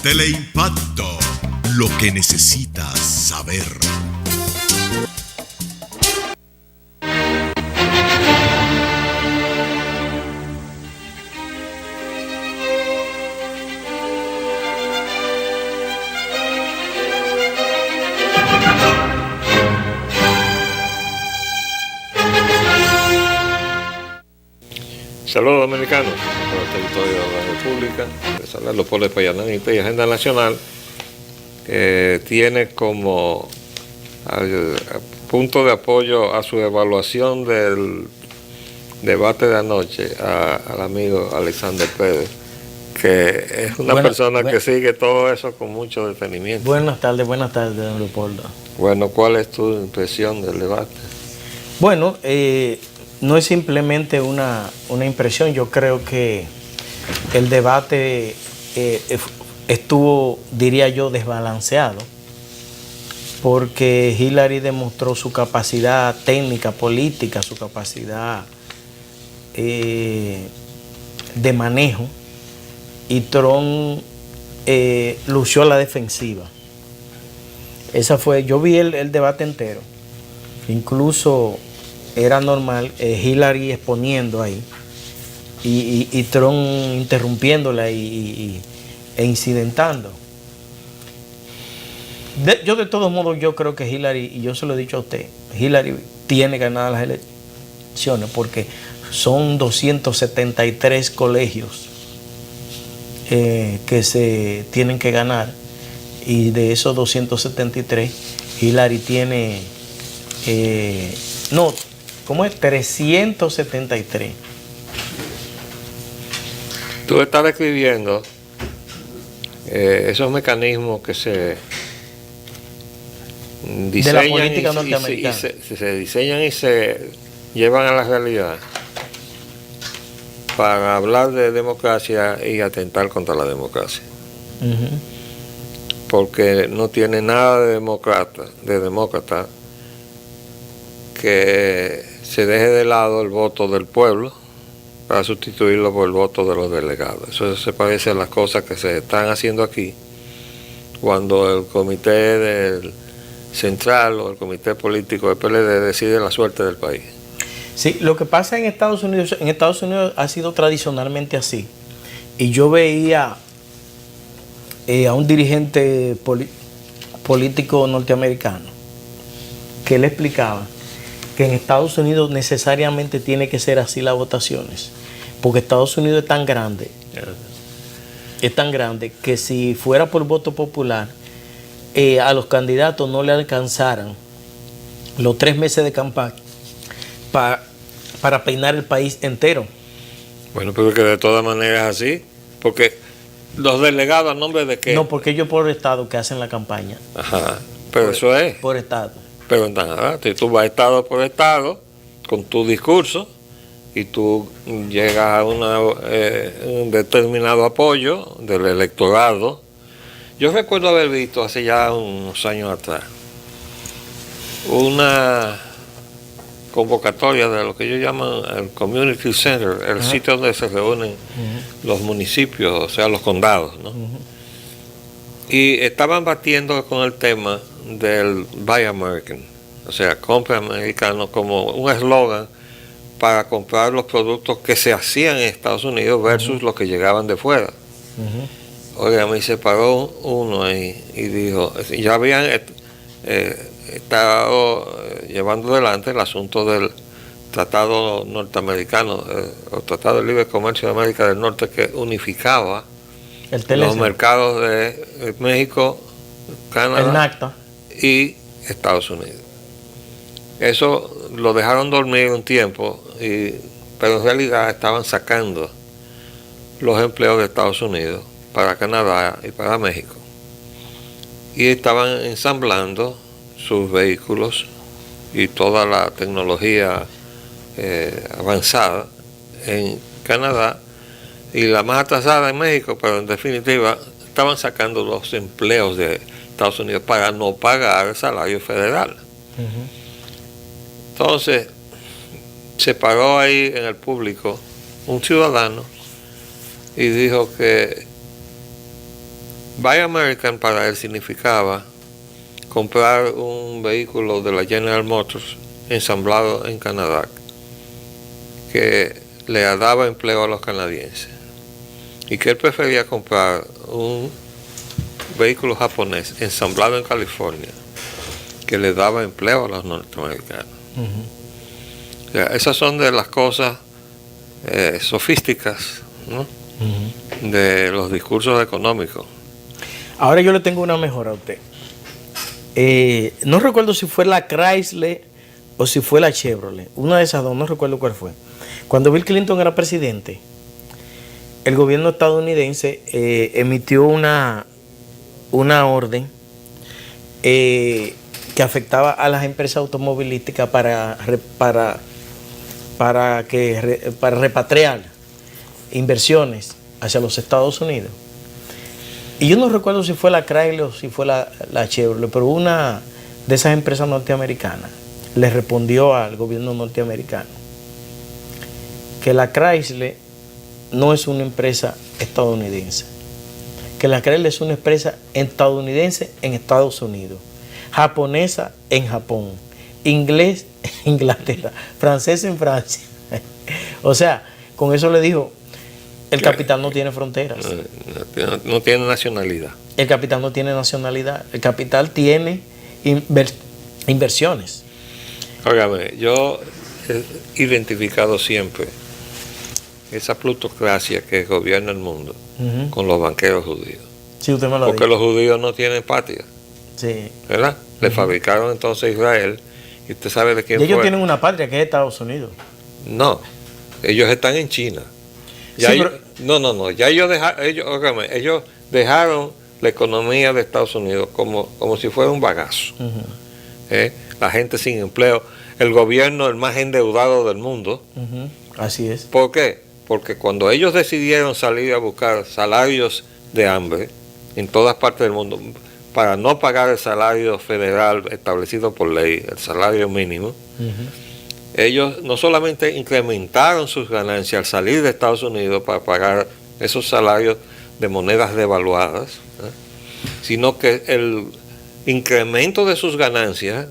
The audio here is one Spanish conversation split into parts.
Teleimpacto, lo que necesitas saber. Saludos dominicanos por el territorio de la República. Les habla Leopoldo Payananita y Agenda Nacional tiene como punto de apoyo a su evaluación del debate de anoche al amigo Alexander Pérez, que es una persona que sigue todo eso con mucho detenimiento. Buenas tardes, don Leopoldo. Bueno, ¿cuál es tu impresión del debate? Bueno, no es simplemente una impresión. Yo creo que el debate estuvo, diría yo, desbalanceado, porque Hillary demostró su capacidad técnica, política, su capacidad de manejo, y Trump lució a la defensiva. Yo vi el debate entero, incluso era normal Hillary exponiendo ahí y Trump interrumpiéndola e incidentando. Yo de todos modos yo creo que Hillary, y yo se lo he dicho a usted, Hillary tiene ganadas las elecciones porque son 273 colegios que se tienen que ganar, y de esos 273 Hillary tiene 373. Tú estás describiendo esos mecanismos que se diseñan de la política norteamericana. Se diseñan y se llevan a la realidad para hablar de democracia y atentar contra la democracia. Uh-huh. Porque no tiene nada de demócrata que se deje de lado el voto del pueblo para sustituirlo por el voto de los delegados. Eso se parece a las cosas que se están haciendo aquí cuando el comité del central o el comité político del PLD decide la suerte del país. Sí, lo que pasa en Estados Unidos ha sido tradicionalmente así, y yo veía a un dirigente político norteamericano que le explicaba que en Estados Unidos necesariamente tiene que ser así las votaciones, porque Estados Unidos es tan grande que si fuera por voto popular, a los candidatos no le alcanzaran los 3 meses de campaña para peinar el país entero. Bueno, pero que de todas maneras así, porque los delegados, ¿a nombre de qué? No, porque ellos por estado que hacen la campaña. Ajá, pero eso es. Por estado. Pero nada, si tú vas estado por estado con tu discurso y tú llegas a un determinado apoyo del electorado. Yo recuerdo haber visto hace ya unos años atrás una convocatoria de lo que ellos llaman el Community Center, el sitio donde se reúnen los municipios, o sea, los condados, ¿no? Y estaban batiendo con el tema del Buy American, o sea, compra americano, como un eslogan para comprar los productos que se hacían en Estados Unidos versus los que llegaban de fuera. Oiga, me se paró uno ahí y dijo, ya habían estado llevando adelante el asunto del tratado norteamericano, el Tratado de Libre Comercio de América del Norte, que unificaba los mercados de México, Canadá, el NAFTA y Estados Unidos. Eso lo dejaron dormir un tiempo, pero en realidad estaban sacando los empleos de Estados Unidos para Canadá y para México, y estaban ensamblando sus vehículos y toda la tecnología avanzada en Canadá y la más atrasada en México, pero en definitiva estaban sacando los empleos de Estados Unidos para no pagar el salario federal. Entonces se paró ahí en el público un ciudadano y dijo que Buy American para él significaba comprar un vehículo de la General Motors ensamblado en Canadá, que le daba empleo a los canadienses, y que él prefería comprar un vehículo japonés ensamblado en California, que le daba empleo a los norteamericanos. O sea, esas son de las cosas sofísticas, ¿no? De los discursos económicos. Ahora yo le tengo una mejor a usted. No recuerdo si fue la Chrysler o si fue la Chevrolet. Una de esas dos, no recuerdo cuál fue. Cuando Bill Clinton era presidente, el gobierno estadounidense emitió una orden que afectaba a las empresas automovilísticas para repatriar inversiones hacia los Estados Unidos. Y yo no recuerdo si fue la Chrysler o si fue la Chevrolet, pero una de esas empresas norteamericanas le respondió al gobierno norteamericano que la Chrysler no es una empresa estadounidense, que la Chrysler es una empresa estadounidense en Estados Unidos, japonesa en Japón, inglés en Inglaterra, francés en Francia. O sea, con eso le dijo, el capital no tiene fronteras. No tiene nacionalidad. El capital no tiene nacionalidad. El capital tiene inversiones. Óigame, yo he identificado siempre esa plutocracia que gobierna el mundo con los banqueros judíos. Sí, usted me lo Porque dijo. los judíos no tienen patria, Sí. ¿verdad? Le fabricaron entonces a Israel, y usted sabe de quién Y ellos fue. tienen una patria que es Estados Unidos. No, ellos están en China. Ya Sí, ellos- pero- no, ya ellos dejaron la economía de Estados Unidos como si fuera un bagazo. La gente sin empleo, el gobierno el más endeudado del mundo. Así es. ¿Por qué? Porque cuando ellos decidieron salir a buscar salarios de hambre en todas partes del mundo, para no pagar el salario federal establecido por ley, el salario mínimo, ellos no solamente incrementaron sus ganancias al salir de Estados Unidos para pagar esos salarios de monedas devaluadas, sino que el incremento de sus ganancias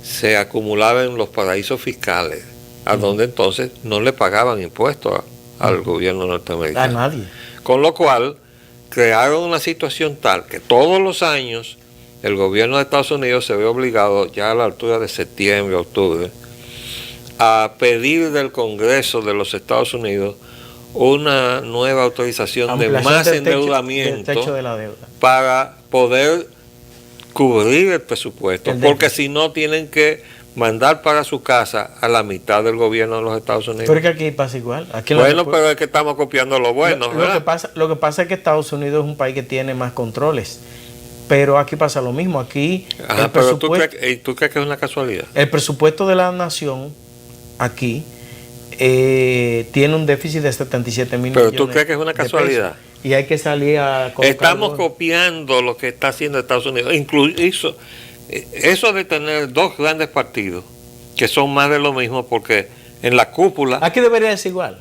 se acumulaba en los paraísos fiscales, a donde entonces no le pagaban impuestos al gobierno A norteamericano. nadie. Con lo cual crearon una situación tal que todos los años el gobierno de Estados Unidos se ve obligado, ya a la altura de septiembre, octubre, a pedir del Congreso de los Estados Unidos una nueva autorización de Ampliación más del techo- endeudamiento del techo de la deuda. para poder cubrir el presupuesto, El porque déficit. si no tienen que mandar para su casa a la mitad del gobierno de los Estados Unidos. Pero es que aquí pasa igual. Aquí en la Bueno, Repu- pero es que estamos copiando lo bueno, lo ¿verdad? que pasa es que Estados Unidos es un país que tiene más controles. Pero aquí pasa lo mismo. Aquí Ajá, el pero presupuesto, ¿tú crees que es una casualidad? el presupuesto de la nación aquí tiene un déficit de 77 mil Pero millones. ¿tú crees que es una de pesos. casualidad? Y hay que salir a colocar Estamos bonos. copiando lo que está haciendo Estados Unidos. Incluso eso de tener dos grandes partidos que son más de lo mismo, porque en la cúpula, Aquí debería ser igual.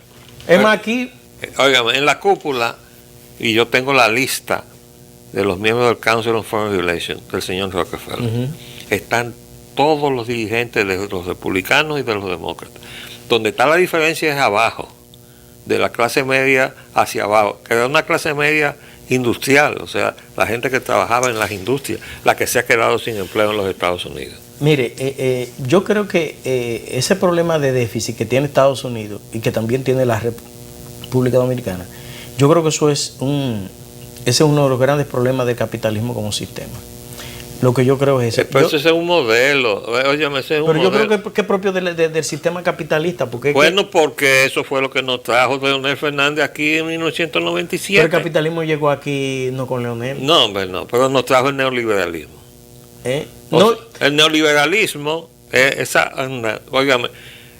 Es más, aquí óigame, en la cúpula, y yo tengo la lista de los miembros del Council on Foreign Relations del señor Rockefeller, están todos los dirigentes de los republicanos y de los demócratas. Donde está la diferencia es abajo, de la clase media hacia abajo, que era una clase media industrial, o sea, la gente que trabajaba en las industrias, la que se ha quedado sin empleo en los Estados Unidos. mire, yo creo que ese problema de déficit que tiene Estados Unidos y que también tiene la República Dominicana, yo creo que ese es uno de los grandes problemas del capitalismo como sistema. Lo que yo creo es ese. Pero ese es un modelo, óyeme, ese es un Pero yo modelo. creo que es propio del sistema capitalista, porque es que- Bueno, porque eso fue lo que nos trajo Leonel Fernández aquí en pero 1997. el capitalismo llegó aquí no con Leonel. No, hombre, no, pero nos trajo el neoliberalismo. O No, sea, el neoliberalismo, óigame,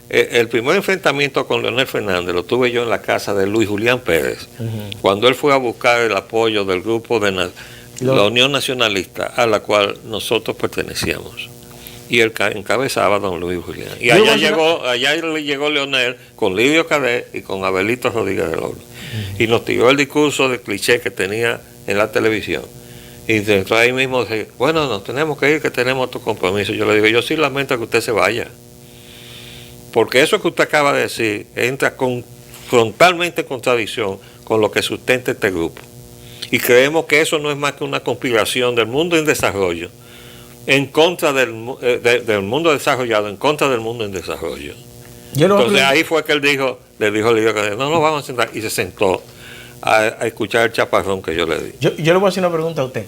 el primer enfrentamiento con Leonel Fernández lo tuve yo en la casa de Luis Julián Pérez, cuando él fue a buscar el apoyo del grupo de la Unión Nacionalista, a la cual nosotros pertenecíamos. Y él encabezaba a don Luis Julián. Y allá le llegó Leonel con Livio Cadet y con Abelito Rodríguez del Oro. Y nos tiró el discurso de cliché que tenía en la televisión. Y entonces ahí mismo dice, bueno, nos tenemos que ir, que tenemos otro compromiso. Yo le digo, yo sí lamento que usted se vaya. Porque eso que usted acaba de decir entra frontalmente en contradicción con lo que sustenta este grupo. Y creemos que eso no es más que una conspiración del mundo en desarrollo, en contra del mundo desarrollado, en contra del mundo en desarrollo. Entonces ahí fue que él dijo, le dijo al líder, no nos vamos a sentar, y se sentó a escuchar el chaparrón que yo le di. Yo le voy a hacer una pregunta a usted.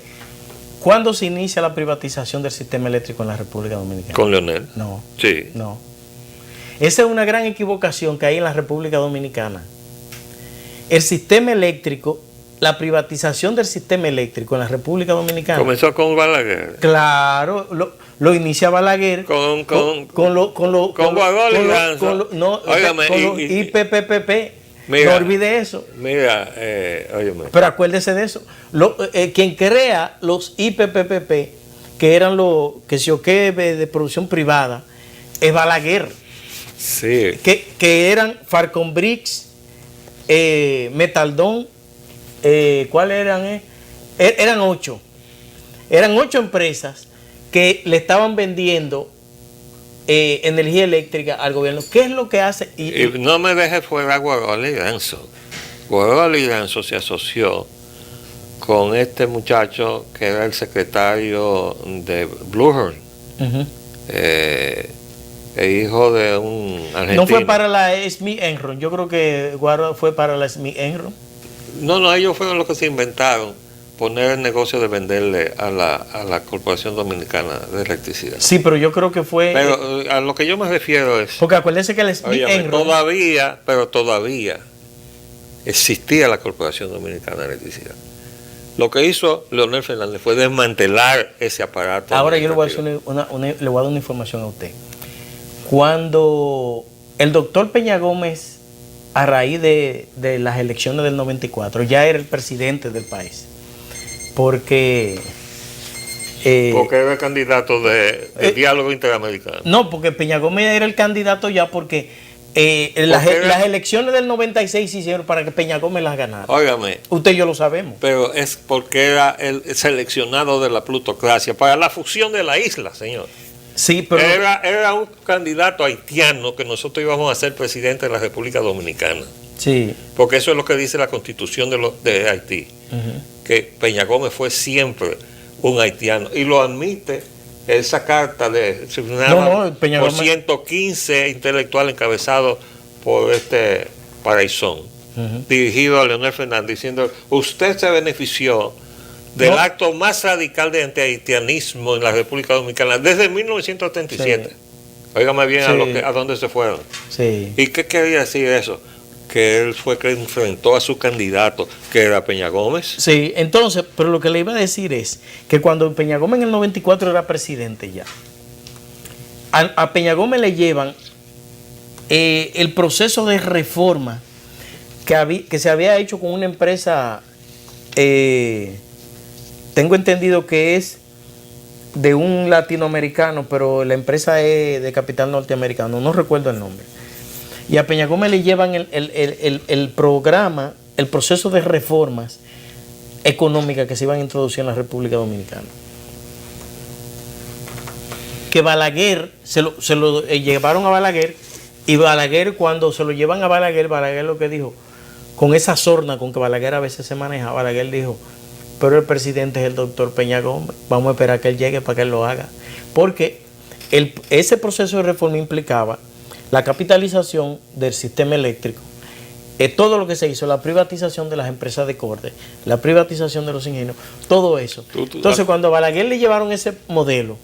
¿Cuándo se inicia la privatización del sistema eléctrico en la República Dominicana? ¿Con Leonel? No. Sí. No. Esa es una gran equivocación que hay en la República Dominicana. El sistema eléctrico, la privatización del sistema eléctrico en la República Dominicana. Comenzó con Balaguer. Claro, lo inicia Balaguer con los IPPPP. Mira, no olvide eso. Mira, óyeme. Pero acuérdese de eso. Quien crea los IPPPP, que eran los que de producción privada, es Balaguer. Sí. Que eran Falcon Bricks, Metaldón, ¿cuáles eran? Eran 8. Eran 8 empresas que le estaban vendiendo energía eléctrica al gobierno. ¿Qué es lo que hace? Y no me dejes fuera Guarola y Ganso. Guarola y Ganso se asoció con este muchacho que era el secretario de Bluehorn, el hijo de un argentino. ¿No fue para la Smith Enron? Yo creo que Guarola fue para la Smith Enron. No, ellos fueron los que se inventaron poner el negocio de venderle a la Corporación Dominicana de Electricidad. Sí, pero yo creo que fue... Pero a lo que yo me refiero es... Porque acuérdense que el Smith Enron... Todavía existía la Corporación Dominicana de Electricidad. Lo que hizo Leonel Fernández fue desmantelar ese aparato. Ahora yo le voy a hacer le voy a dar una información a usted. Cuando el doctor Peña Gómez, a raíz de las elecciones del 94, ya era el presidente del país. Porque era el candidato del diálogo interamericano. No, porque Peña Gómez era el candidato ya porque las elecciones del 96 se hicieron para que Peña Gómez las ganara. Óigame. Usted y yo lo sabemos. Pero es porque era el seleccionado de la plutocracia para la fusión de la isla, señor. Sí, pero... Era un candidato haitiano que nosotros íbamos a ser presidente de la República Dominicana. Sí. Porque eso es lo que dice la Constitución de Haití. Que Peña Gómez fue siempre un haitiano. Y lo admite esa carta de Peña por Gómez... 115 intelectuales encabezados por este Paraizón, dirigido a Leonel Fernández, diciendo, usted se benefició del acto más radical de antihaitianismo en la República Dominicana desde 1937. Sí. Óigame bien a dónde se fueron. Sí. ¿Y qué quería decir eso? Que él fue que enfrentó a su candidato, que era Peña Gómez. Sí, entonces, pero lo que le iba a decir es que cuando Peña Gómez en el 94 era presidente ya, a Peña Gómez le llevan el proceso de reforma que se había hecho con una empresa, tengo entendido que es de un latinoamericano, pero la empresa es de capital norteamericano, no recuerdo el nombre. Y a Peña Gómez le llevan el programa, el proceso de reformas económicas que se iban a introducir en la República Dominicana. Que Balaguer, se lo llevaron a Balaguer, y Balaguer, cuando se lo llevan a Balaguer lo que dijo, con esa sorna con que Balaguer a veces se maneja, Balaguer dijo, pero el presidente es el doctor Peña Gómez, vamos a esperar que él llegue para que él lo haga. Porque ese proceso de reforma implicaba la capitalización del sistema eléctrico, todo lo que se hizo, la privatización de las empresas de corte, la privatización de los ingenios, todo eso. Entonces, cuando a Balaguer le llevaron ese modelo,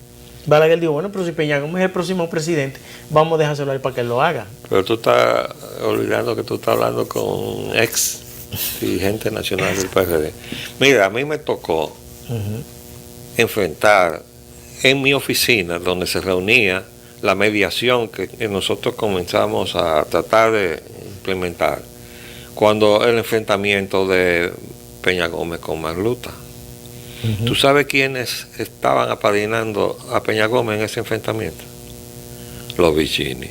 Balaguer dijo, bueno, pero si Peña Gómez es el próximo presidente, vamos a dejárselo a él para que él lo haga. Pero tú estás olvidando que tú estás hablando con un ex dirigente nacional del PRD. Mira, a mí me tocó enfrentar en mi oficina, donde se reunía la mediación que nosotros comenzamos a tratar de implementar, cuando el enfrentamiento de Peña Gómez con Marluta. ¿Tú sabes quiénes estaban apadrinando a Peña Gómez en ese enfrentamiento? Los Vicini.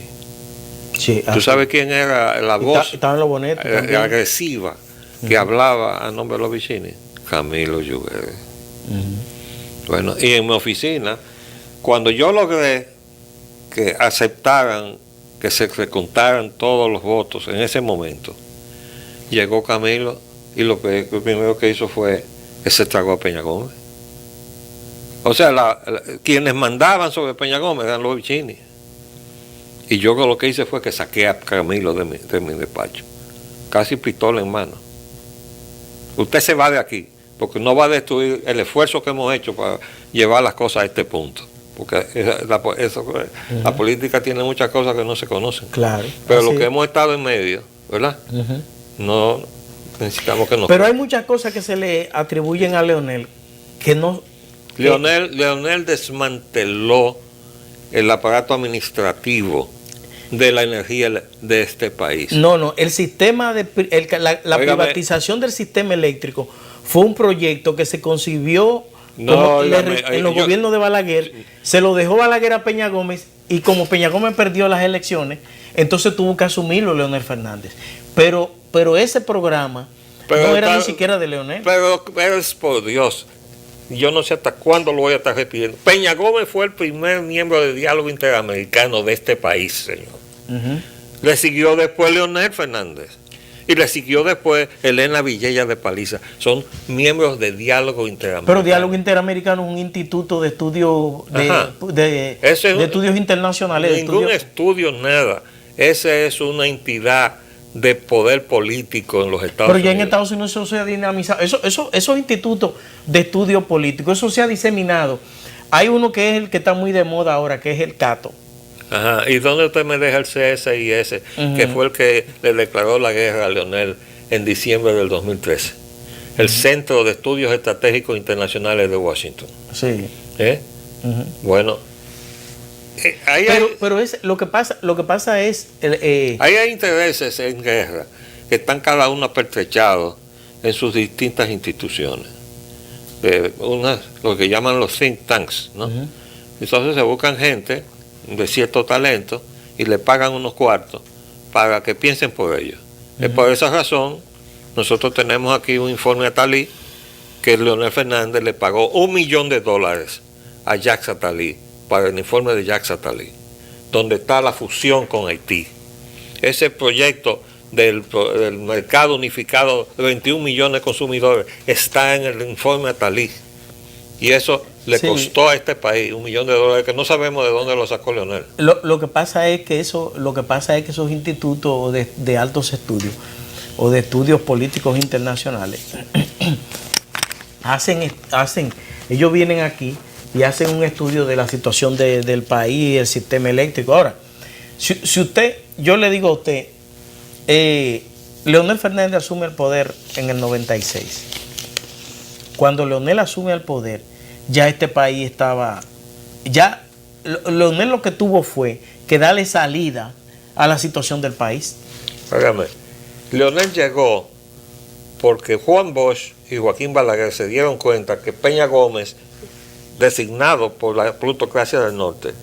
Sí, ¿Tú sabes quién era la voz estaban los bonetos, agresiva que hablaba a nombre de los Vicini? Camilo Yuguere. Bueno, y en mi oficina, cuando yo logré que aceptaran, que se recontaran todos los votos en ese momento, llegó Camilo y lo primero que hizo fue que se tragó a Peña Gómez. O sea, quienes mandaban sobre Peña Gómez eran los Vicini. Y yo lo que hice fue que saqué a Camilo de mi despacho, casi pistola en mano. Usted se va de aquí, porque no va a destruir el esfuerzo que hemos hecho para llevar las cosas a este punto. Porque la política tiene muchas cosas que no se conocen. Claro. Pero lo que hemos estado en medio, ¿verdad? No necesitamos que nos... Pero hay muchas cosas que se le atribuyen a Leonel que no... Leonel desmanteló el aparato administrativo de la energía de este país. No, el sistema la privatización del sistema eléctrico fue un proyecto que se concibió en los gobiernos de Balaguer, se lo dejó Balaguer a Peña Gómez, y como Peña Gómez perdió las elecciones, entonces tuvo que asumirlo Leonel Fernández. Pero ese programa no era ni siquiera de Leonel. Pero es por Dios. Yo no sé hasta cuándo lo voy a estar repitiendo. Peña Gómez fue el primer miembro de diálogo interamericano de este país, señor. Le siguió después Leonel Fernández. Y le siguió después Elena Vilella de Paliza. Son miembros de diálogo interamericano. Pero diálogo interamericano es un instituto de estudio de estudios internacionales. Ningún estudio, nada. Esa es una entidad de poder político en los Estados Unidos. Pero ya en Estados Unidos eso se ha dinamizado. Esos institutos de estudio político, eso se ha diseminado. Hay uno que es el que está muy de moda ahora, que es el Cato. Ajá. ¿Y dónde usted me deja el CSIS, que fue el que le declaró la guerra a Leonel en diciembre del 2013? El Centro de Estudios Estratégicos Internacionales de Washington. Sí. Bueno. Pero lo que pasa es... Ahí hay intereses en guerra que están cada uno apertrechados en sus distintas instituciones. Lo que llaman los think tanks, ¿no? Entonces se buscan gente de cierto talento y le pagan unos cuartos para que piensen por ellos. Por esa razón, nosotros tenemos aquí un informe a Talí que Leonel Fernández le pagó $1 millón a Jacques Attali para el informe de Jacques Attali, donde está la fusión con Haití. Ese proyecto del mercado unificado de 21 millones de consumidores está en el informe Attali. Y eso le costó a este país $1 millón que no sabemos de dónde lo sacó Leonel. Lo que pasa es que esos institutos de altos estudios o de estudios políticos internacionales ellos vienen aquí y hacen un estudio de la situación del país, el sistema eléctrico. Ahora, yo le digo a usted, Leonel Fernández asume el poder en el 96. Cuando Leonel asume el poder, ya este país estaba... Ya Leonel lo que tuvo fue que darle salida a la situación del país. Óigame, Leonel llegó porque Juan Bosch y Joaquín Balaguer se dieron cuenta que Peña Gómez, designado por la plutocracia del norte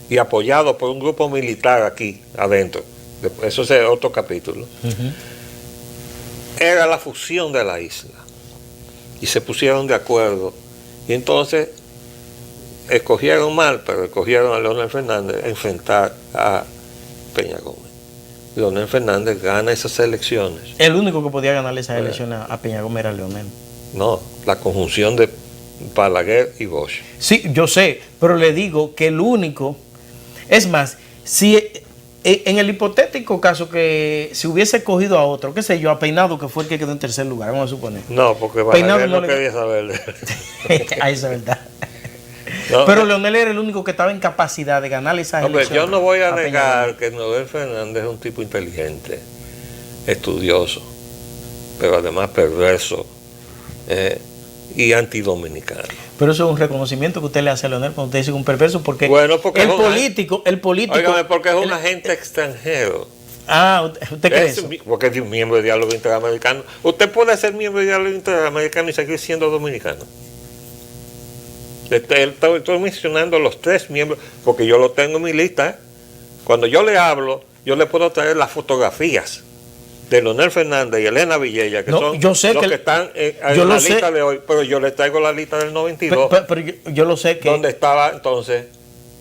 y apoyado por un grupo militar aquí adentro, eso es otro capítulo, era la fusión de la isla. Y se pusieron de acuerdo. Y entonces escogieron mal, pero escogieron a Leonel Fernández a enfrentar a Peña Gómez. Leonel Fernández gana esas elecciones. El único que podía ganarle esas elecciones a Peña Gómez era Leonel. No, la conjunción de Balaguer y Bosch. Sí, yo sé, pero le digo que el único... Es más, si en el hipotético caso que se hubiese cogido a otro, qué sé yo, a Peinado, que fue el que quedó en tercer lugar, vamos a suponer. No, porque Balaguer no quería saber de él. Ahí es verdad. No, pero Leonel era el único que estaba en capacidad de ganarle esas elecciones. Yo no voy a negar que Leonel Fernández es un tipo inteligente, estudioso, pero además perverso y antidominicano. Pero eso es un reconocimiento que usted le hace a Leonel cuando usted dice un perverso, porque, porque el político... Óigame, porque es un agente extranjero. Ah, ¿usted cree eso? Porque es un miembro de diálogo interamericano. Usted puede ser miembro de diálogo interamericano y seguir siendo dominicano. Estoy mencionando los 3 miembros, porque yo lo tengo en mi lista. Cuando yo le hablo, yo le puedo traer las fotografías de Leonel Fernández y Elena Villella, que No, son yo sé los que- que están yo en lo la sé. lista de hoy, pero yo les traigo la lista del 92, Pero yo lo sé que... donde estaba entonces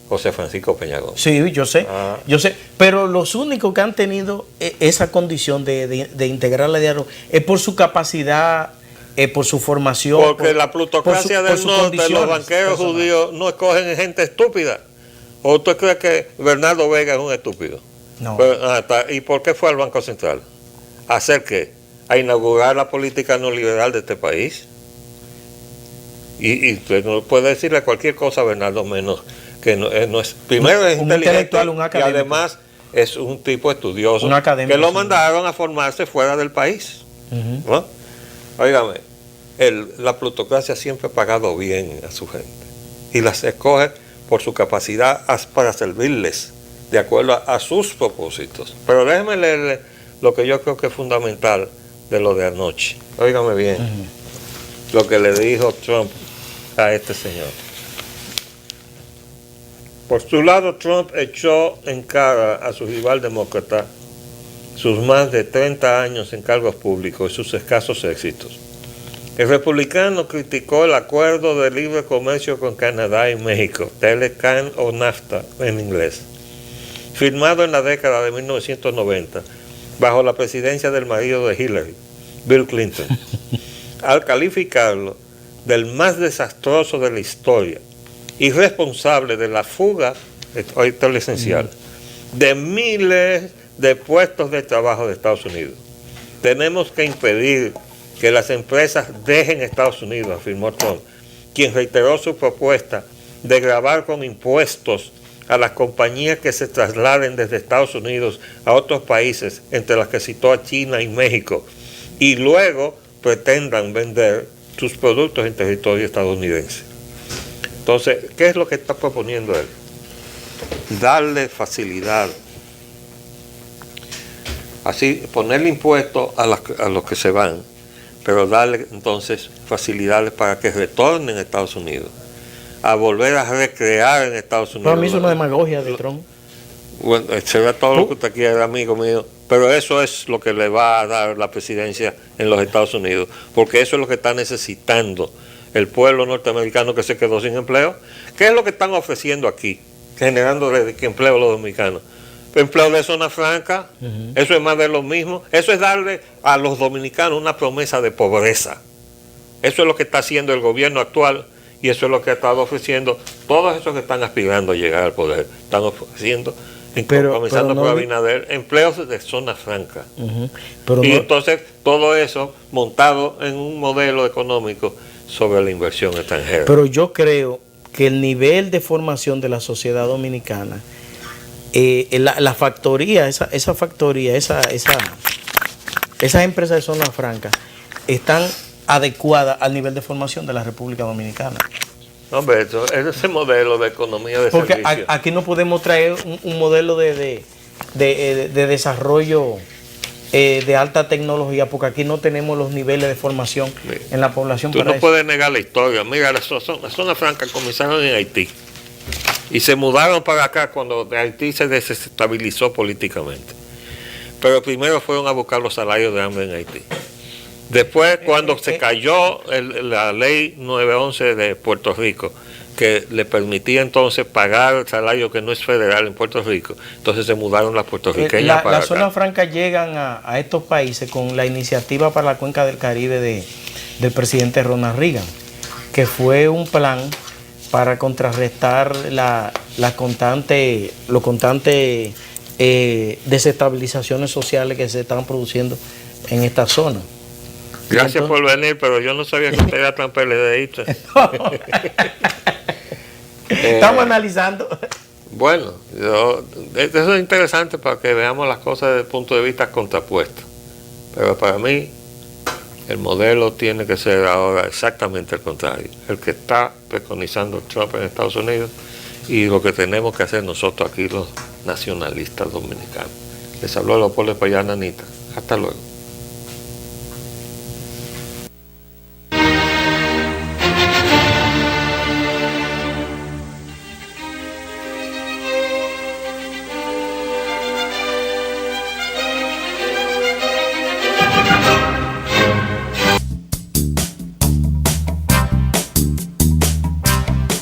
José Francisco Peñagón. Sí, yo sé, Ah. yo sé. Pero los únicos que han tenido esa condición de integrar la diálogo es por su capacidad, por su formación. Porque la plutocracia por del sus norte, los condiciones banqueros personales. judíos no escogen gente estúpida. ¿O usted cree que Bernardo Vega es un estúpido? No. ¿Y por qué fue al Banco Central? ¿A hacer qué? ¿A inaugurar la política neoliberal de este país? Y usted no puede decirle cualquier cosa a Bernardo menos que no es. Primero es Un inteligente intelectual, un y académico. además es un tipo estudioso Un académico, que lo sí. mandaron a formarse fuera del país. Ujú. ¿No? Óigame, la plutocracia siempre ha pagado bien a su gente y las escoge por su capacidad para servirles de acuerdo a sus propósitos. Pero déjeme leerle lo que yo creo que es fundamental de lo de anoche. Óigame bien, lo que le dijo Trump a este señor. Por su lado, Trump echó en cara a su rival demócrata sus más de 30 años en cargos públicos y sus escasos éxitos. El republicano criticó el acuerdo de libre comercio con Canadá y México, TLCAN o NAFTA en inglés, firmado en la década de 1990 bajo la presidencia del marido de Hillary, Bill Clinton, al calificarlo del más desastroso de la historia y responsable de la fuga, esto es lo esencial, de miles de puestos de trabajo de Estados Unidos. Tenemos que impedir que las empresas dejen Estados Unidos, afirmó Trump, quien reiteró su propuesta de gravar con impuestos a las compañías que se trasladen desde Estados Unidos a otros países, entre las que citó a China y México, y luego pretendan vender sus productos en territorio estadounidense. Entonces, ¿qué es lo que está proponiendo él? Darle facilidad. Así, ponerle impuestos a los que se van, pero darle entonces facilidades para que retornen a Estados Unidos, a volver a recrear en Estados Unidos. Para mí es una demagogia de Trump. Bueno, será todo lo que usted quiera, amigo mío, pero eso es lo que le va a dar la presidencia en los Estados Unidos, porque eso es lo que está necesitando el pueblo norteamericano que se quedó sin empleo. ¿Qué es lo que están ofreciendo aquí, generando empleo a los dominicanos? Empleo de zona franca, eso es más de lo mismo, eso es darle a los dominicanos una promesa de pobreza. Eso es lo que está haciendo el gobierno actual y eso es lo que ha estado ofreciendo todos esos que están aspirando a llegar al poder. Están ofreciendo, comenzando por Abinader, empleos de zona franca. Pero y no, entonces todo eso montado en un modelo económico sobre la inversión extranjera. pero yo creo que el nivel de formación de la sociedad dominicana, la factoría, esa factoría, esas empresas de zona franca están adecuadas al nivel de formación de la República Dominicana. Hombre, ese modelo de economía de Porque servicio. aquí no podemos traer un modelo de desarrollo de alta tecnología, porque aquí no tenemos los niveles de formación en la población. Tú para no eso. puedes negar la historia. Mira, las zonas francas comenzaron en Haití y se mudaron para acá cuando Haití se desestabilizó políticamente. Pero primero fueron a buscar los salarios de hambre en Haití. Después, cuando se cayó la ley 911 de Puerto Rico, que le permitía entonces pagar el salario que no es federal en Puerto Rico, entonces se mudaron las puertorriqueñas para Las acá. zonas francas llegan a estos países con la iniciativa para la cuenca del Caribe del presidente Ronald Reagan, que fue un plan para contrarrestar los constantes desestabilizaciones sociales que se están produciendo en esta zona. Gracias por venir, pero yo no sabía que usted era tan PLDista. Estamos analizando. Bueno, eso es interesante para que veamos las cosas desde el punto de vista contrapuesto. Pero para mí, el modelo tiene que ser ahora exactamente el contrario. El que está preconizando Trump en Estados Unidos y lo que tenemos que hacer nosotros aquí, los nacionalistas dominicanos. Les habló Leopoldo Payán, Anita. Hasta luego.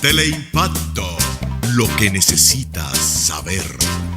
Teleimpacto, lo que necesitas saber.